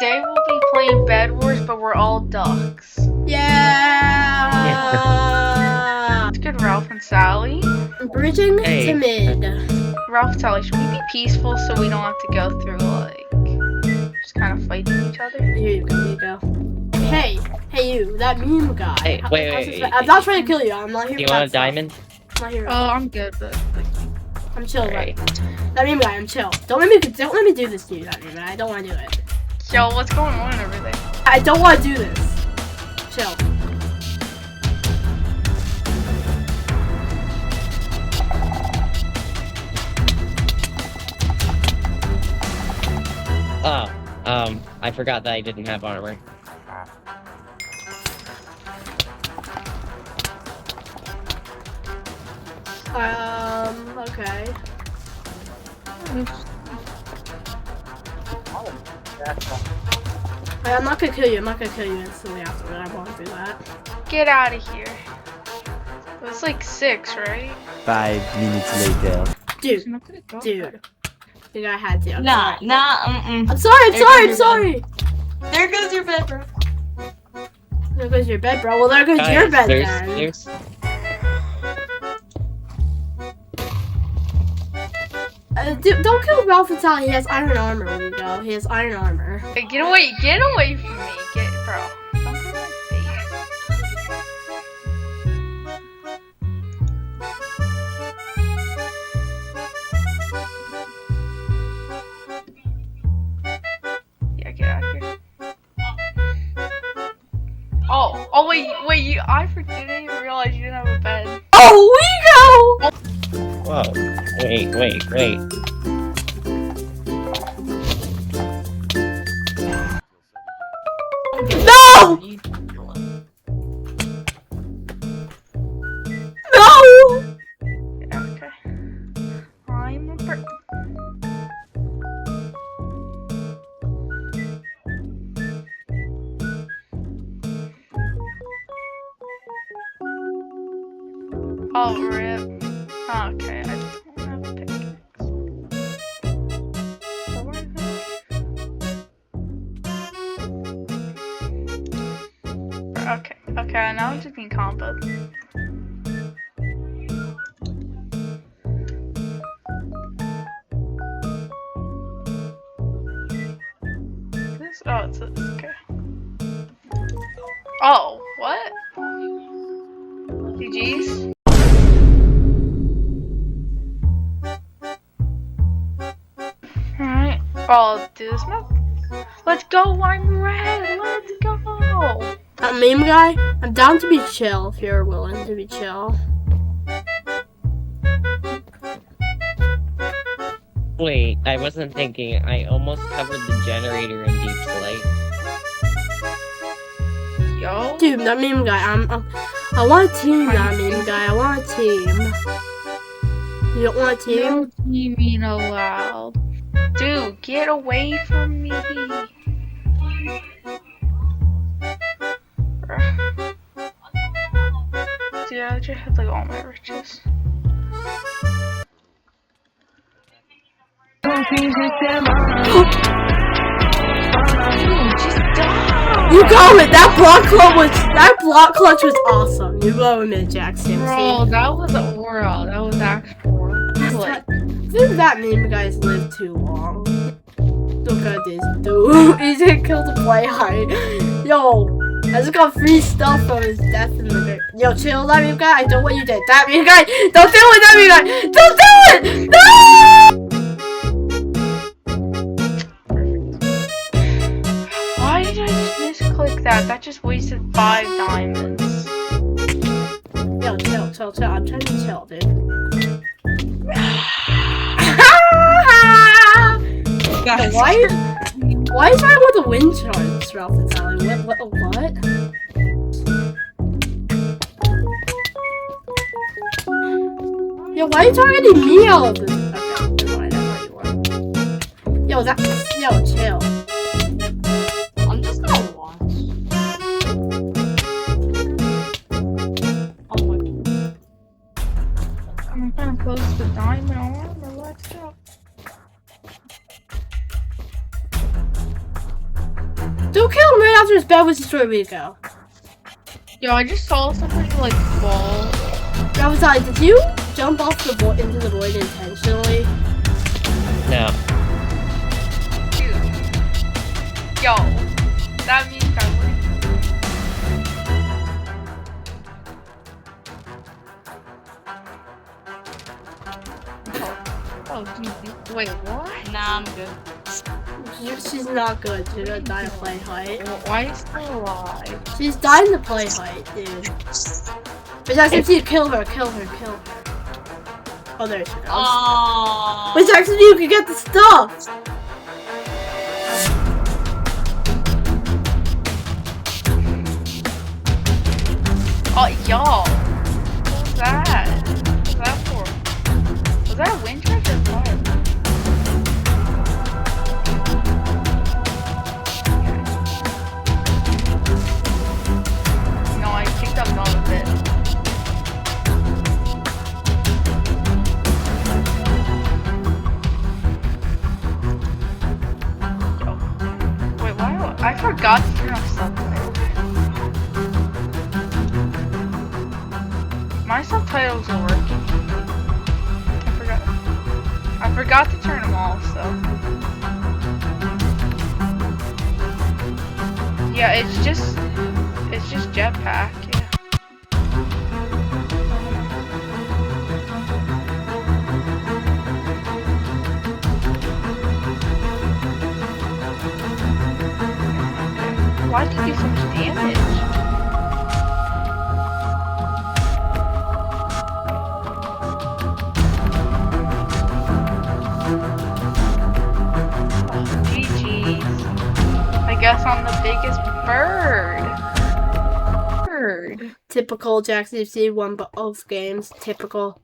today we'll be playing Bed Wars, but we're all ducks. Yeah. It's good, Ralph and Sally. Bridging to mid. Ralph and Sally, should we be peaceful so we don't have to go through like just kind of fighting each other? Here you go. Hey, you, that meme guy. Hey, wait. I'm not trying to kill you. I'm not here. Do you want a diamond? I'm not here. Oh, I'm good, but I'm chill. Right. That meme guy, I'm chill. Don't let me do this to you, that meme guy. I don't want to do it. yo, what's going on over there? I don't want to do this. Chill. Oh, I forgot that I didn't have armor. Okay. I'm not gonna kill you. I'm not gonna kill you instantly after I won't do that. Get out of here. It was like 6, right? 5 minutes later. Dude. I think I had to. Nah. I'm sorry. There goes your bed, bro. There goes your bed, bro. Well, there goes your bed then. Dude, don't kill Ralph and Sally. He has iron armor. There you go. He has iron armor. Hey, get away from me, bro. Don't go to my face. Yeah, get out of here. Oh, wait, I didn't even realize you didn't have a bed. Oh, wego! Whoa, wait. No! No! Okay. I'm a bird. Oh, rip. Okay, I just don't have a pickaxe. So where is it? Okay, now I'm just being comboed. This? Oh, it's okay. Oh, what? GG's? Alright, I'll do this map. Let's go, I'm red! Let's go! That meme guy, I'm down to be chill if you're willing to be chill. Wait, I wasn't thinking. I almost covered the generator in deep slate. Yo? Dude, that meme guy, I want a team, that meme guy. I want a team. You don't want a team? No teaming allowed. Dude, get away from me! Dude, I just have like all my riches. You go with that block clutch was awesome. You go with it, Jackson. Bro, that was oral. That was actual. I think that meme guy's lived too long. Look at this dude. He's gonna kill the play high. Yo, I just got free stuff from his death in the game. Yo, chill, that meme guy. I don't want you dead. That meme guy. Don't do it, that meme guy. Don't do it. No! Why did I just misclick that? That just wasted 5 diamonds. Yo, chill. I'm trying to chill, dude. Why is I with the wind charge, Ralph and Sally? What? Yo, why are you targeting me all of this? Okay, never mind, I thought you were. Yo, chill. I'm just gonna watch. Oh my god. I'm gonna close the diamond armor. Let's go. Don't kill him right after his bed was destroyed. Wego. Yo, I just saw somebody like fall. Rabbit, did you jump off the void into the void intentionally? No. Dude. Yo, that means I win. Oh, geez. Wait, what? Nah, I'm good. She's not good. She's gonna die to play height. Why is she still alive? She's dying to play height, dude. But Jackson, you kill her, kill her, kill her. Oh, there she goes. Oh. But Jackson, you can get the stuff. Oh, y'all. What was that? What was that for? Was that a wind charge or fire? No, I picked up all of it. Yo. Wait, why? I forgot to turn off subtitles. My subtitles are working. I forgot to turn them off, so. Yeah, it's just jetpack, yeah. Why did you do so much damage? GG's. I guess I'm the biggest bird. Typical Jackson, you've seen one but both games. Typical.